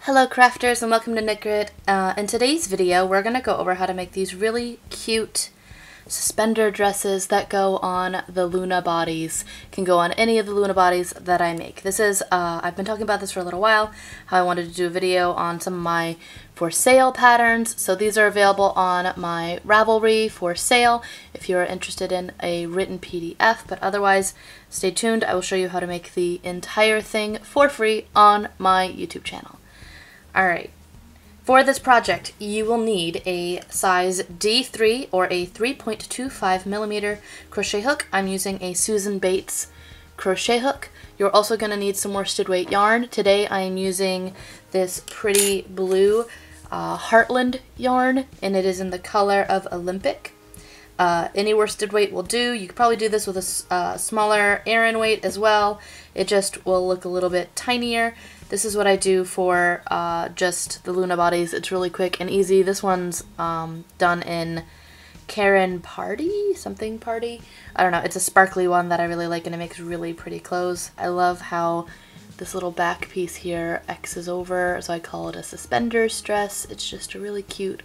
Hello crafters and welcome to Knit Grid. In today's video we're going to go over how to make these really cute suspender dresses that go on the Luna bodies. Can go on any of the Luna bodies that I make. This is, I've been talking about this for a little while, how I wanted to do a video on some of my for sale patterns. So these are available on my Ravelry for sale if you're interested in a written PDF, but otherwise stay tuned. I will show you how to make the entire thing for free on my YouTube channel. Alright, for this project you will need a size D3 or a 3.25mm crochet hook. I'm using a Susan Bates crochet hook. You're also going to need some worsted weight yarn. Today I am using this pretty blue Heartland yarn, and it is in the color of Olympic. Any worsted weight will do. You could probably do this with a smaller Aran weight as well. It just will look a little bit tinier. This is what I do for just the Luna bodies. It's really quick and easy. This one's done in Karen Party? Something Party? I don't know. It's a sparkly one that I really like, and it makes really pretty clothes. I love how this little back piece here X's over, so I call it a Suspenders dress. It's just a really cute,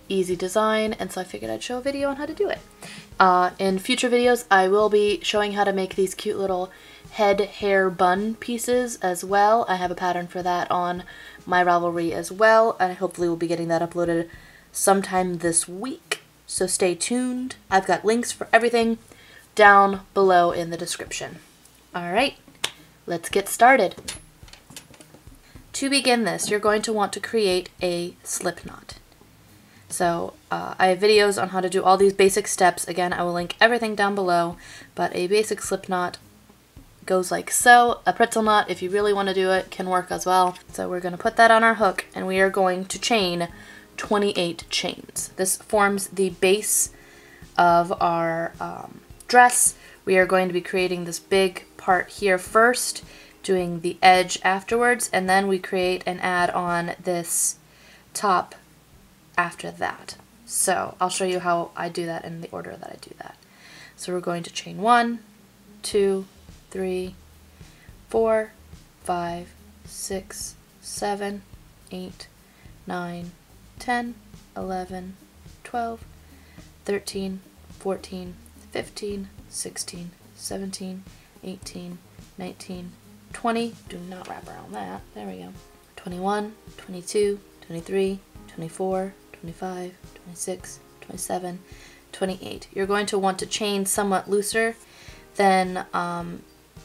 easy design, and so I figured I'd show a video on how to do it. In future videos I will be showing how to make these cute little head hair bun pieces as well. I have a pattern for that on my Ravelry as well, and hopefully we'll be getting that uploaded sometime this week, so stay tuned. I've got links for everything down below in the description. Alright, let's get started. To begin this, you're going to want to create a slip knot. So I have videos on how to do all these basic steps. Again, I will link everything down below, but a basic slip knot goes like so. A pretzel knot, if you really want to do it, can work as well. So we're going to put that on our hook, and we are going to chain 28 chains. This forms the base of our dress. We are going to be creating this big part here first, doing the edge afterwards, and then we create and add on this top after that. So I'll show you how I do that in the order that I do that. So we're going to chain 1, 2, 3, 4, 5, 6, 7, 8, 9, 10, 11, 12, 13, 14, 15, 16, 17, 18, 19, 20. Do not wrap around that. There we go. 21, 22, 23, 24, 25, 26, 27, 28. You're going to want to chain somewhat looser than, I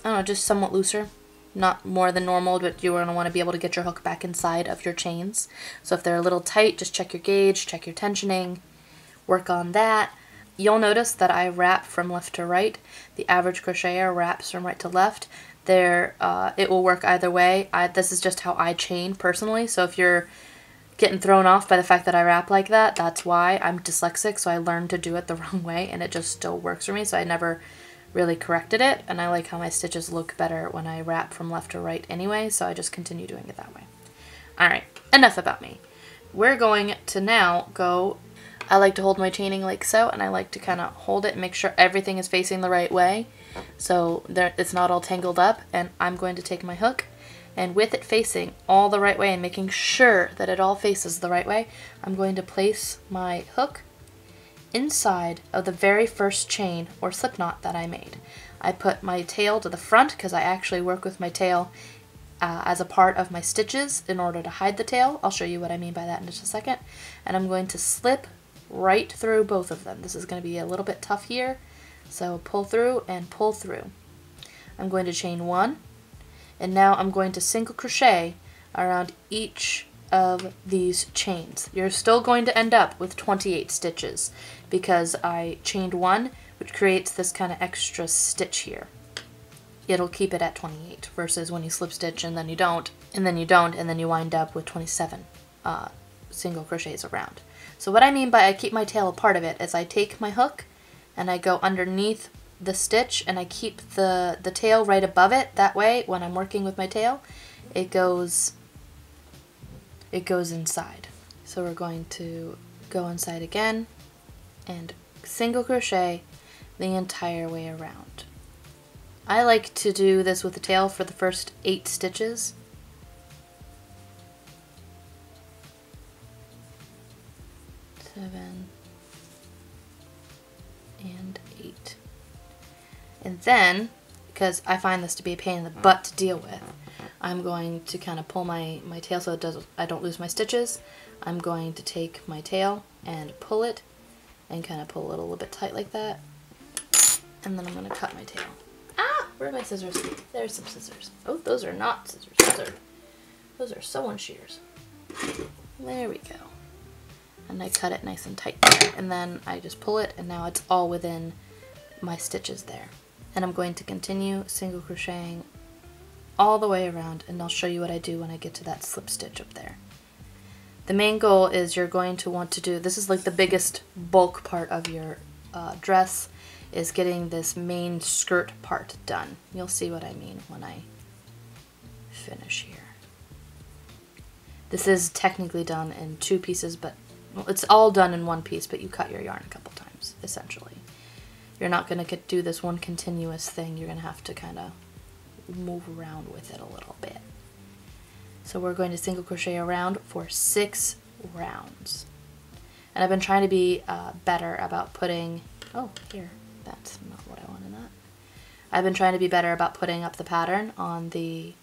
don't know, just somewhat looser. Not more than normal, but you're going to want to be able to get your hook back inside of your chains. So if they're a little tight, just check your gauge, check your tensioning, work on that. You'll notice that I wrap from left to right. The average crocheter wraps from right to left. It will work either way. This is just how I chain personally, so if you're getting thrown off by the fact that I wrap like that, that's why. I'm dyslexic, so I learned to do it the wrong way, and it just still works for me, so I never really corrected it, and I like how my stitches look better when I wrap from left to right anyway, so I just continue doing it that way. Alright, enough about me. We're going to now go, I like to hold my chaining like so, and I like to kind of hold it and make sure everything is facing the right way, so it's not all tangled up, and I'm going to take my hook, and with it facing all the right way and making sure that it all faces the right way, I'm going to place my hook inside of the very first chain or slip knot that I made. I put my tail to the front because I actually work with my tail as a part of my stitches in order to hide the tail. I'll show you what I mean by that in just a second. And I'm going to slip right through both of them. This is going to be a little bit tough here, so pull through and pull through. I'm going to chain 1, and now I'm going to single crochet around each of these chains. You're still going to end up with 28 stitches because I chained 1, which creates this kind of extra stitch here. It'll keep it at 28 versus when you slip stitch and then you don't, and then you don't, and then you wind up with 27 single crochets around. So what I mean by I keep my tail a part of it is I take my hook and I go underneath the stitch and I keep the tail right above it. That way when I'm working with my tail, it goes inside. So we're going to go inside again and single crochet the entire way around. I like to do this with the tail for the first 8 stitches. 7, and 8. And then, because I find this to be a pain in the butt to deal with, I'm going to kind of pull my tail so I don't lose my stitches. I'm going to take my tail and pull it and kind of pull it a little bit tight like that. And then I'm going to cut my tail. Ah! Where are my scissors? There's some scissors. Oh, those are not scissors. Those are sewing shears. There we go. And I cut it nice and tight. And then I just pull it, and now it's all within my stitches there. And I'm going to continue single crocheting all the way around, and I'll show you what I do when I get to that slip stitch up there. The main goal is you're going to want to do, this is like the biggest bulk part of your dress, is getting this main skirt part done. You'll see what I mean when I finish here. This is technically done in 2 pieces, but well, it's all done in 1 piece, but you cut your yarn a couple times, essentially. You're not going to do this one continuous thing. You're going to have to kind of move around with it a little bit. So we're going to single crochet around for 6 rounds. And I've been trying to be better about putting, oh, here, that's not what I wanted that. I've been trying to be better about putting up the pattern on the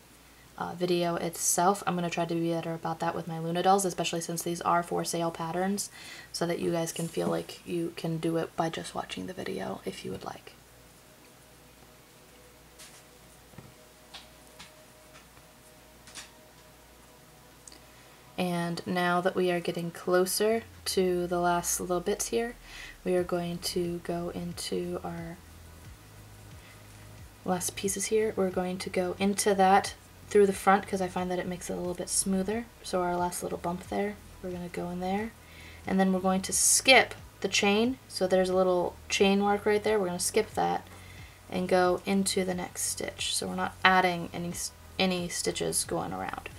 video itself. I'm going to try to be better about that with my Luna dolls, especially since these are for sale patterns, so that you guys can feel like you can do it by just watching the video if you would like. And now that we are getting closer to the last little bits here, we are going to go into our last pieces here. We're going to go into that through the front because I find that it makes it a little bit smoother. So our last little bump there, we're going to go in there. And then we're going to skip the chain. So there's a little chain mark right there. We're going to skip that and go into the next stitch. So we're not adding any stitches going around.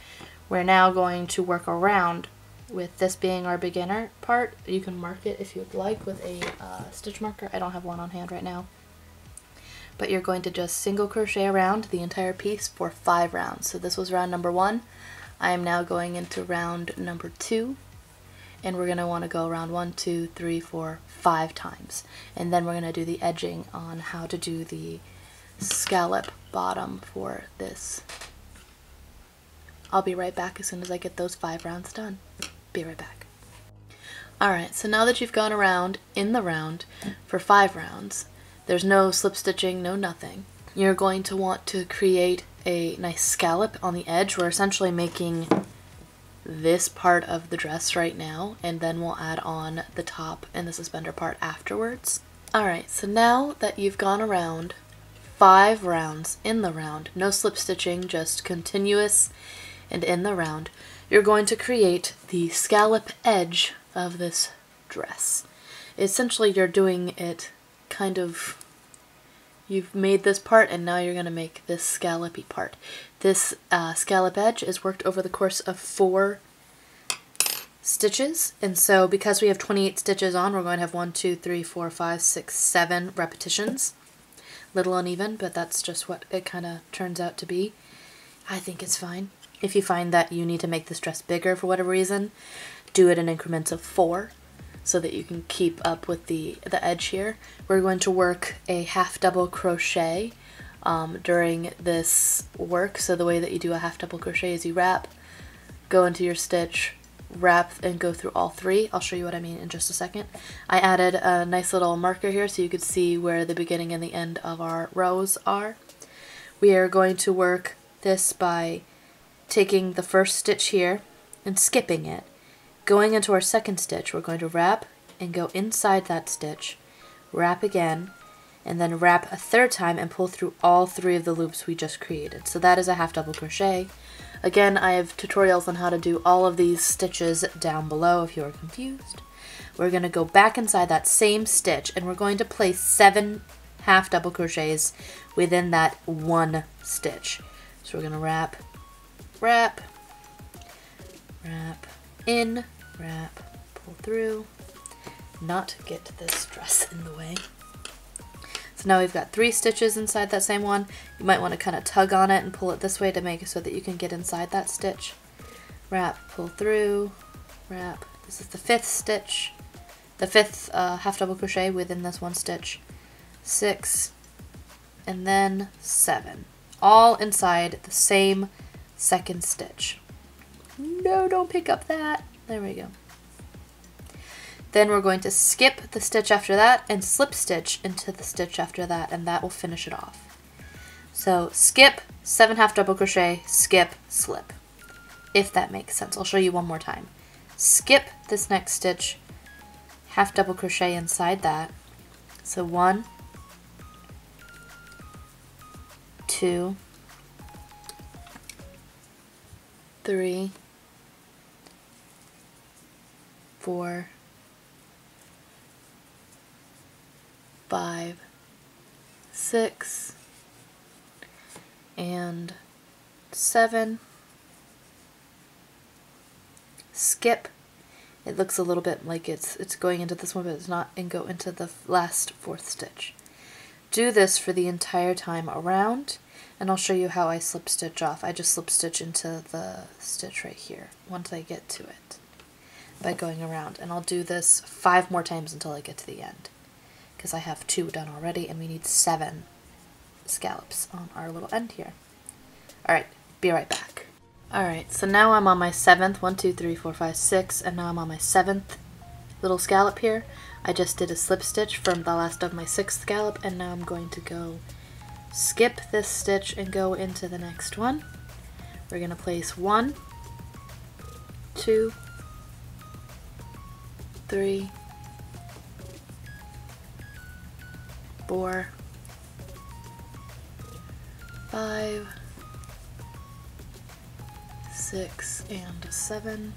We're now going to work around with this being our beginner part. You can mark it if you'd like with a stitch marker. I don't have one on hand right now. But you're going to just single crochet around the entire piece for 5 rounds. So this was round number 1. I am now going into round number 2. And we're going to want to go around 1, 2, 3, 4, 5 times. And then we're going to do the edging on how to do the scallop bottom for this. I'll be right back as soon as I get those 5 rounds done. Be right back. Alright, so now that you've gone around in the round for 5 rounds, there's no slip stitching, no nothing. You're going to want to create a nice scallop on the edge. We're essentially making this part of the dress right now, and then we'll add on the top and the suspender part afterwards. Alright, so now that you've gone around 5 rounds in the round, no slip stitching, just continuous and in the round, you're going to create the scallop edge of this dress. Essentially, you're doing it kind of, you've made this part and now you're going to make this scallopy part. This scallop edge is worked over the course of 4 stitches, and so because we have 28 stitches on, we're going to have 1, 2, 3, 4, 5, 6, 7 repetitions. Little uneven, but that's just what it kind of turns out to be. I think it's fine. If you find that you need to make this dress bigger for whatever reason, do it in increments of 4 so that you can keep up with the edge here. We're going to work a half double crochet during this work. So the way that you do a half double crochet is you wrap, go into your stitch, wrap, and go through all 3. I'll show you what I mean in just a second. I added a nice little marker here so you could see where the beginning and the end of our rows are. We are going to work this by taking the first stitch here and skipping it. Going into our second stitch, we're going to wrap and go inside that stitch, wrap again, and then wrap a 3rd time and pull through all 3 of the loops we just created. So that is a half double crochet. Again, I have tutorials on how to do all of these stitches down below if you are confused. We're going to go back inside that same stitch and we're going to place 7 half double crochets within that 1 stitch. So we're going to wrap, wrap, wrap, in, wrap, pull through, not get this dress in the way. So now we've got 3 stitches inside that same one. You might want to kind of tug on it and pull it this way to make it so that you can get inside that stitch. Wrap, pull through, wrap. This is the 5th stitch, the 5th half double crochet within this one stitch, 6, and then 7, all inside the same second stitch. No, don't pick up that. There we go. Then we're going to skip the stitch after that and slip stitch into the stitch after that, and that will finish it off. So skip, 7 half double crochet, skip, slip, if that makes sense. I'll show you one more time. Skip this next stitch, half double crochet inside that. So 1, 2, 3, 4, 5, 6, and 7. Skip. It looks a little bit like it's going into this one, but it's not, and go into the last 4th stitch. Do this for the entire time around, and I'll show you how I slip stitch off. I just slip stitch into the stitch right here once I get to it by going around, and I'll do this 5 more times until I get to the end, because I have 2 done already and we need 7 scallops on our little end here. Alright, be right back. Alright, so now I'm on my 7th, 1, 2, 3, 4, 5, 6, and now I'm on my 7th little scallop here. I just did a slip stitch from the last of my 6th scallop, and now I'm going to go skip this stitch and go into the next one. We're going to place 1, 2, 3, 4, 5, 6, and 7.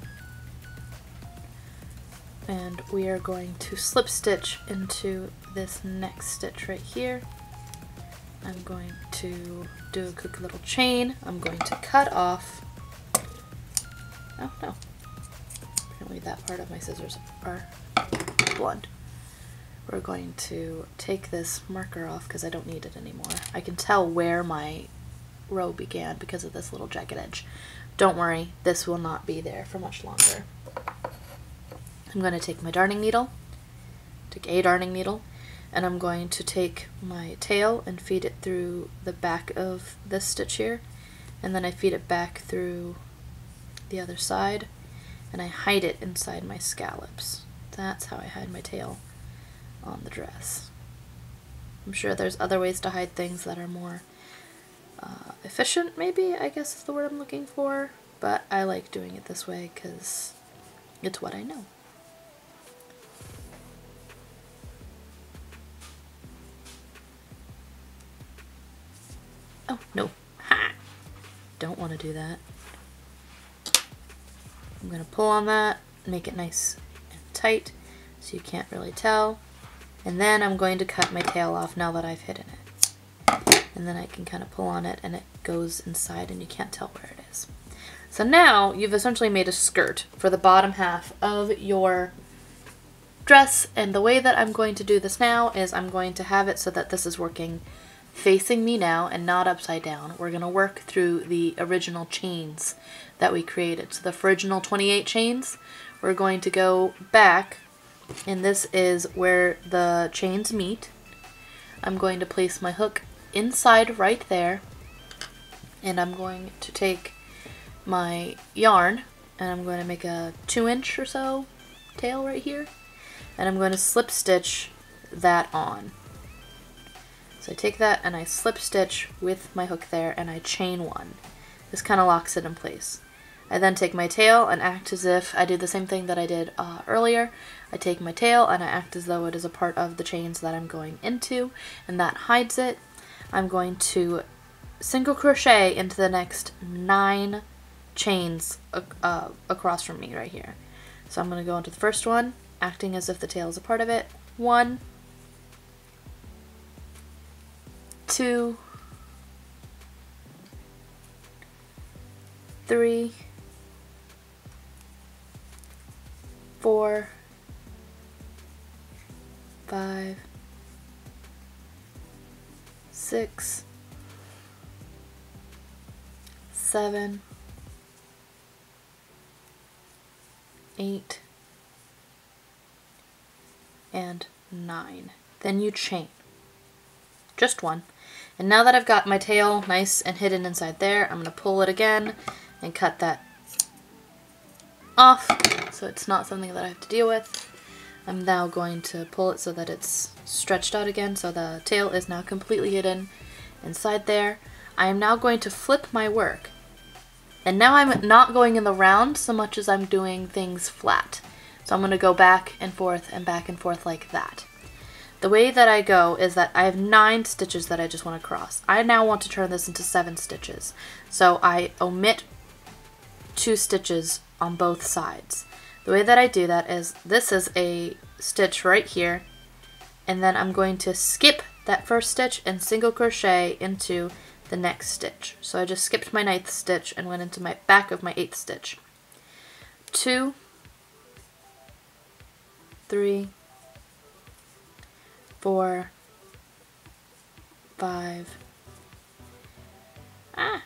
And we are going to slip stitch into this next stitch right here. I'm going to do a quick little chain. I'm going to cut off. Oh no. Apparently that part of my scissors are blunt. We're going to take this marker off because I don't need it anymore. I can tell where my row began because of this little jagged edge. Don't worry, this will not be there for much longer. I'm going to take my darning needle, take a darning needle, and I'm going to take my tail and feed it through the back of this stitch here, and then I feed it back through the other side, and I hide it inside my scallops. That's how I hide my tail on the dress. I'm sure there's other ways to hide things that are more efficient, maybe, I guess is the word I'm looking for, but I like doing it this way because it's what I know. Oh, no. Ha! Don't want to do that. I'm going to pull on that, make it nice and tight so you can't really tell. And then I'm going to cut my tail off now that I've hidden it. And then I can kind of pull on it and it goes inside and you can't tell where it is. So now you've essentially made a skirt for the bottom half of your dress, and the way that I'm going to do this now is I'm going to have it so that this is working facing me now and not upside down. We're going to work through the original chains that we created. So the original 28 chains, we're going to go back, and this is where the chains meet. I'm going to place my hook inside right there, and I'm going to take my yarn and I'm going to make a 2-inch or so tail right here, and I'm going to slip stitch that on. So I take that and I slip stitch with my hook there and I chain 1. This kind of locks it in place. I then take my tail and act as if I did the same thing that I did earlier. I take my tail and I act as though it is a part of the chains that I'm going into, and that hides it. I'm going to single crochet into the next 9 chains across from me right here. So I'm going to go into the first one, acting as if the tail is a part of it. 1, 2, 3, 4, 5, 6, 7, 8, and 9. Then you chain. Just one. And now that I've got my tail nice and hidden inside there, I'm going to pull it again and cut that off so it's not something that I have to deal with. I'm now going to pull it so that it's stretched out again, so the tail is now completely hidden inside there. I am now going to flip my work. And now I'm not going in the round so much as I'm doing things flat. So I'm going to go back and forth like that. The way that I go is that I have 9 stitches that I just want to cross. I now want to turn this into 7 stitches. So I omit 2 stitches on both sides. The way that I do that is this is a stitch right here, and then I'm going to skip that first stitch and single crochet into the next stitch. So I just skipped my 9th stitch and went into my back of my 8th stitch. 2, 3, 4, 5, and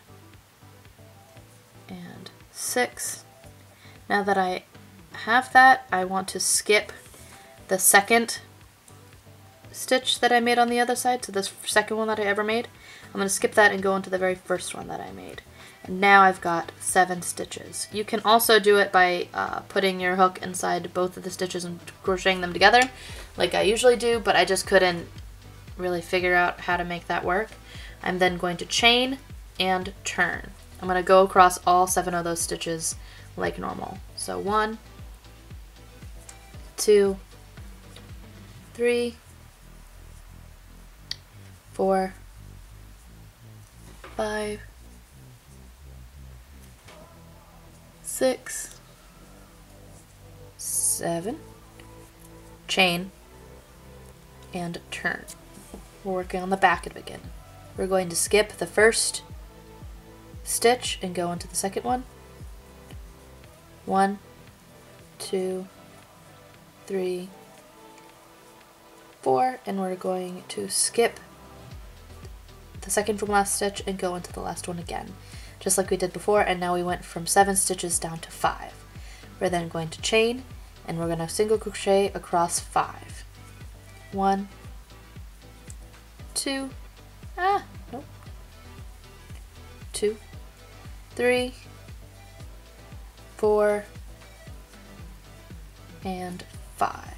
6. Now that I have that, I want to skip the second stitch that I made on the other side, so this second one that I ever made. I'm going to skip that and go into the very first one that I made. And now I've got 7 stitches. You can also do it by putting your hook inside both of the stitches and crocheting them together, like I usually do, but I just couldn't really figure out how to make that work. I'm then going to chain and turn. I'm going to go across all 7 of those stitches like normal. So 1, 2, 3, 4, 5, 6, 7, chain, and turn. We're working on the back of it again. We're going to skip the first stitch and go into the second one. 1, 2, 3, 4, and we're going to skip the second from last stitch and go into the last one again, just like we did before. And now we went from 7 stitches down to 5. We're then going to chain, and we're going to single crochet across 5. 1, 2, nope, 2, 3, 4, and 5.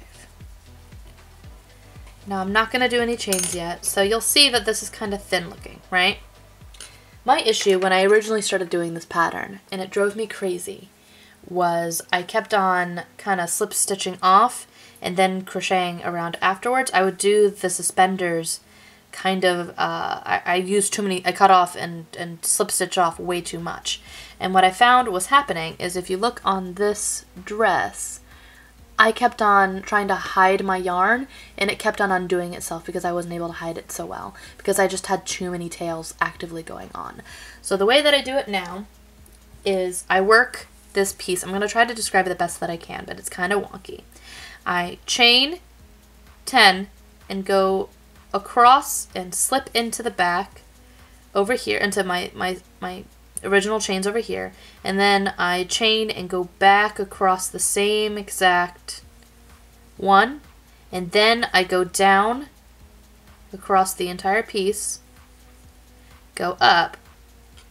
Now I'm not going to do any chains yet, so you'll see that this is kind of thin looking, right? My issue when I originally started doing this pattern, and it drove me crazy, was I kept on kind of slip stitching off and then crocheting around afterwards. I would do the suspenders kind of, I used too many, I cut off and slip stitch off way too much. And what I found was happening is if you look on this dress, I kept on trying to hide my yarn and it kept on undoing itself because I wasn't able to hide it so well because I just had too many tails actively going on. So the way that I do it now is I work this piece. I'm going to try to describe it the best that I can, but it's kind of wonky. I chain 10 and go across and slip into the back over here, into my original chains over here, and then I chain and go back across the same exact one, and then I go down across the entire piece, go up,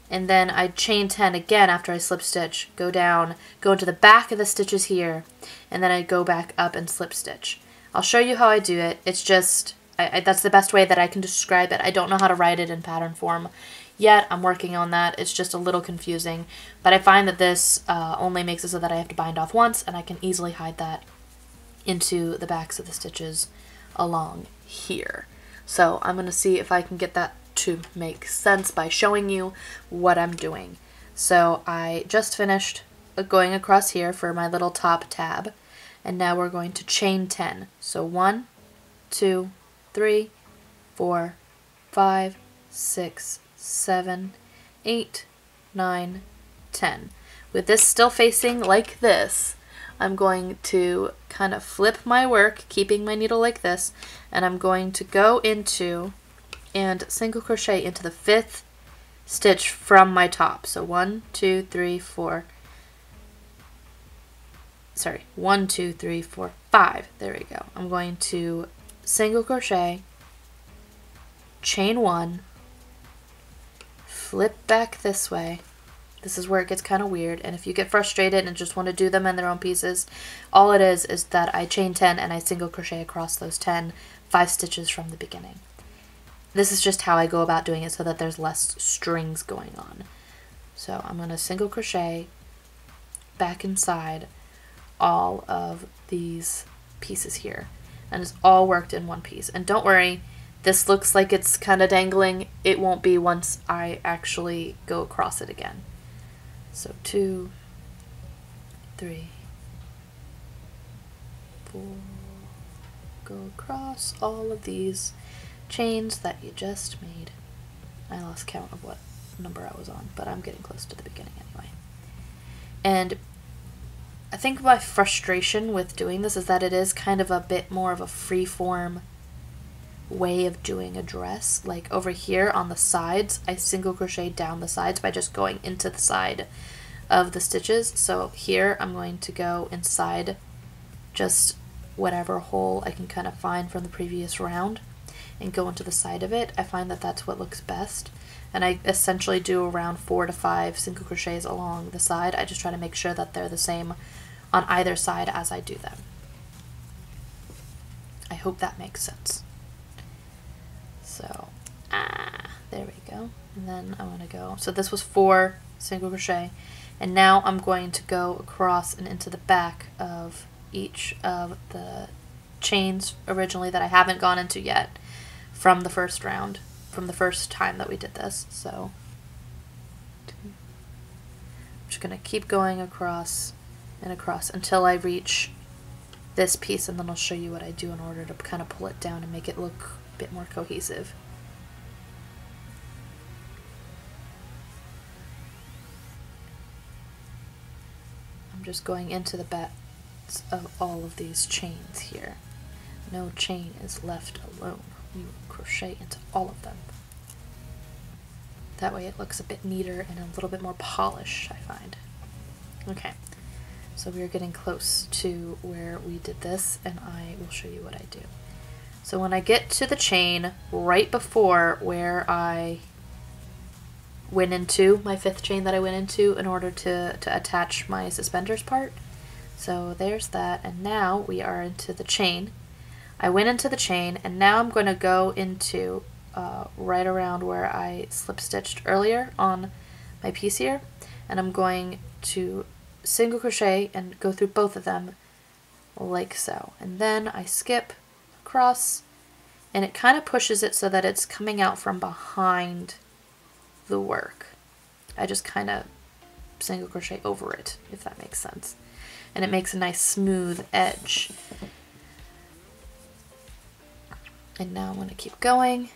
and then I chain 10 again after I slip stitch, go down, go into the back of the stitches here, and then I go back up and slip stitch. I'll show you how I do it. It's just, that's the best way that I can describe it. I don't know how to write it in pattern form yet. I'm working on that. It's just a little confusing, but I find that this only makes it so that I have to bind off once, and I can easily hide that into the backs of the stitches along here. So I'm going to see if I can get that to make sense by showing you what I'm doing. So I just finished going across here for my little top tab, and now we're going to chain 10. So 1, 2, 3, 4, 5, 6, 7, 8, 9, 10. With this still facing like this, I'm going to kind of flip my work, keeping my needle like this, and I'm going to go into and single crochet into the 5th stitch from my top. So 1, 2, 3, 4, sorry, 1, 2, 3, 4, 5. There we go. I'm going to single crochet, chain 1, flip back this way. This is where it gets kind of weird, and if you get frustrated and just want to do them in their own pieces, all it is that I chain 10 and I single crochet across those 10, 5 stitches from the beginning. This is just how I go about doing it so that there's less strings going on. So I'm going to single crochet back inside all of these pieces here, and it's all worked in one piece. And don't worry, this looks like it's kind of dangling. It won't be once I actually go across it again. So 2, 3, 4, go across all of these chains that you just made. I lost count of what number I was on, but I'm getting close to the beginning anyway. And I think my frustration with doing this is that it is kind of a bit more of a free-form way of doing a dress. Like over here on the sides, I single crochet down the sides by just going into the side of the stitches. So here I'm going to go inside just whatever hole I can kind of find from the previous round and go into the side of it. I find that that's what looks best, and I essentially do around 4 to 5 single crochets along the side. I just try to make sure that they're the same on either side as I do them. I hope that makes sense. So, there we go. And then I want to go, so this was 4 single crochet, and now I'm going to go across and into the back of each of the chains originally that I haven't gone into yet from the first round, from the first time that we did this. So I'm just going to keep going across and across until I reach this piece, and then I'll show you what I do in order to kind of pull it down and make it look a bit more cohesive. I'm just going into the backs of all of these chains here. No chain is left alone. We will crochet into all of them. That way it looks a bit neater and a little bit more polished, I find. Okay, so we are getting close to where we did this, and I will show you what I do. So when I get to the chain right before where I went into, my 5th chain that I went into in order to attach my suspenders part, so there's that, and now we are into the chain. I went into the chain, and now I'm going to go into right around where I slip stitched earlier on my piece here, and I'm going to single crochet and go through both of them like so, and then I skip across, and it kind of pushes it so that it's coming out from behind the work. I just kind of single crochet over it, if that makes sense, and it makes a nice smooth edge. And now I'm going to keep going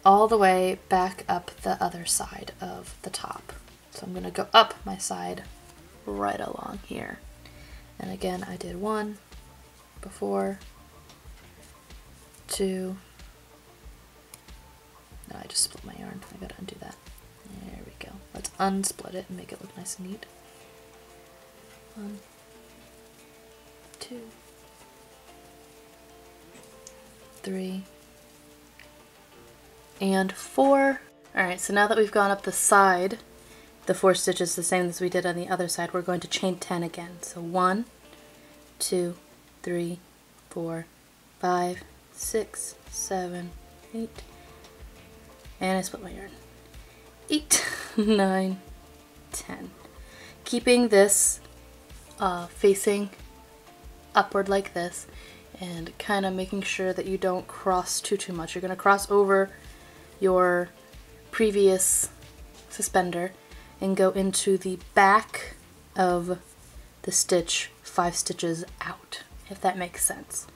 all the way back up the other side of the top. So I'm going to go up my side right along here. And again, I did 1 before, 2. No, I just split my yarn. I gotta undo that. There we go. Let's unsplit it and make it look nice and neat. 1, 2, 3, and 4. Alright, so now that we've gone up the side, the 4 stitches the same as we did on the other side, we're going to chain 10 again. So 1, 2, 3, 4, 5, 6, 7, 8, and I split my yarn. 8, 9, 10. Keeping this facing upward like this, and kind of making sure that you don't cross too much. You're going to cross over your previous suspender and go into the back of the stitch 5 stitches out, if that makes sense.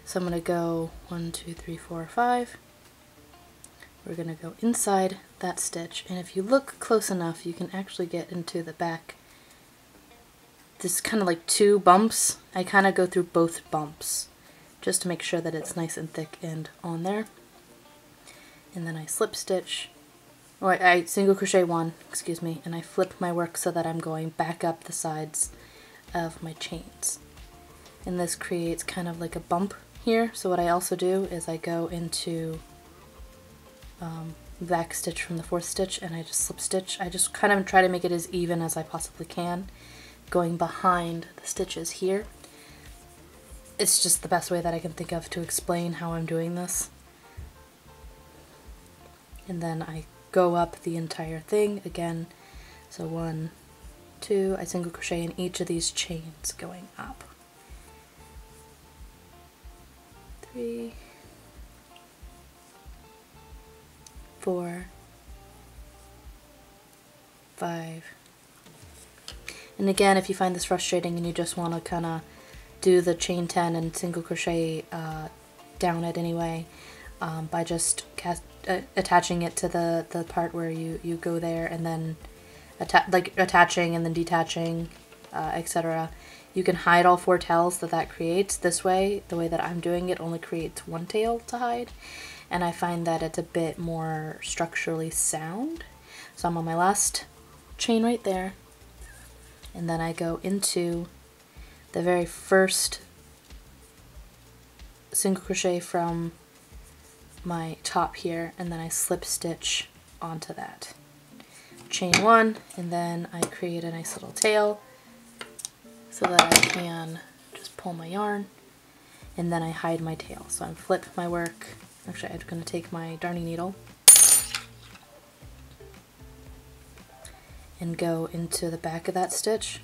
So I'm going to go 1, 2, 3, 4, 5. We're going to go inside that stitch, and if you look close enough, you can actually get into the back. This kind of like 2 bumps. I kind of go through both bumps just to make sure that it's nice and thick and on there. And then I slip stitch, or I single crochet 1, excuse me, and I flip my work so that I'm going back up the sides of my chains. and this creates kind of like a bump here. So what I also do is I go into back stitch from the 4th stitch and I just slip stitch. I just kind of try to make it as even as I possibly can, going behind the stitches here. It's just the best way that I can think of to explain how I'm doing this. And then I go up the entire thing again. So 1, 2, I single crochet in each of these chains going up. 3, 4, 5. And again, if you find this frustrating and you just want to kind of do the chain 10 and single crochet down it anyway, by just attaching it to the part where you go there and then attaching and then detaching, etc. You can hide all 4 tails that creates. This way, the way that I'm doing it only creates 1 tail to hide, and I find that it's a bit more structurally sound. So I'm on my last chain right there, and then I go into the very first single crochet from my top here, and then I slip stitch onto that. Chain 1, and then I create a nice little tail so that I can just pull my yarn, and then I hide my tail. So I flip my work. Actually, I'm going to take my darning needle and go into the back of that stitch,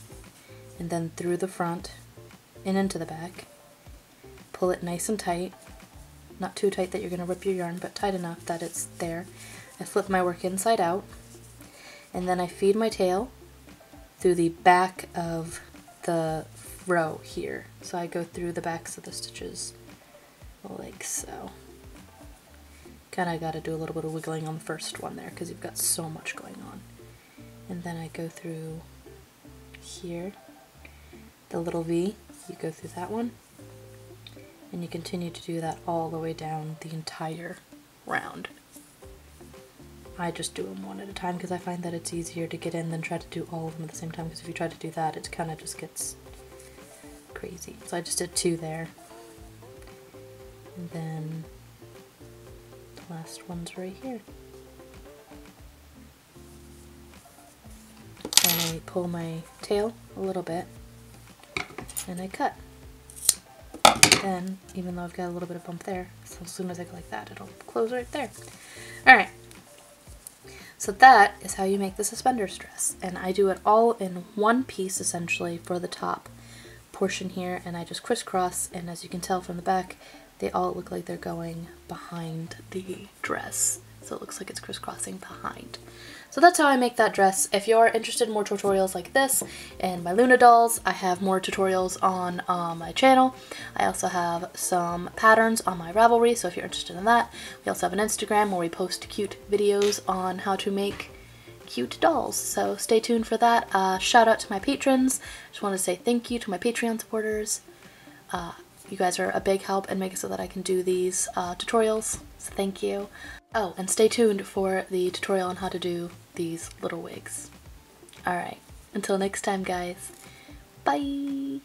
and then through the front and into the back. Pull it nice and tight, not too tight that you're going to rip your yarn, but tight enough that it's there. I flip my work inside out, and then I feed my tail through the back of the row here. So I go through the backs of the stitches like so. Kind of got to do a little bit of wiggling on the first one there because you've got so much going on. And then I go through here, the little V, you go through that one, and you continue to do that all the way down the entire round. I just do them one at a time because I find that it's easier to get in than try to do all of them at the same time, because if you try to do that, it kind of just gets crazy. So I just did 2 there, and then the last one's right here. And I pull my tail a little bit, and I cut. Then, even though I've got a little bit of bump there, so as soon as I go like that, it'll close right there. Alright, so that is how you make the suspenders dress, and I do it all in one piece essentially for the top portion here, and I just crisscross, and as you can tell from the back, they all look like they're going behind the dress. So it looks like it's crisscrossing behind. So that's how I make that dress. If you're interested in more tutorials like this and my Luna dolls, I have more tutorials on my channel. I also have some patterns on my Ravelry, so if you're interested in that. We also have an Instagram where we post cute videos on how to make cute dolls, so stay tuned for that. Shout out to my patrons. Just want to say thank you to my Patreon supporters. You guys are a big help and make it so that I can do these tutorials, so thank you. Oh, and stay tuned for the tutorial on how to do these little wigs. Alright, until next time guys, bye!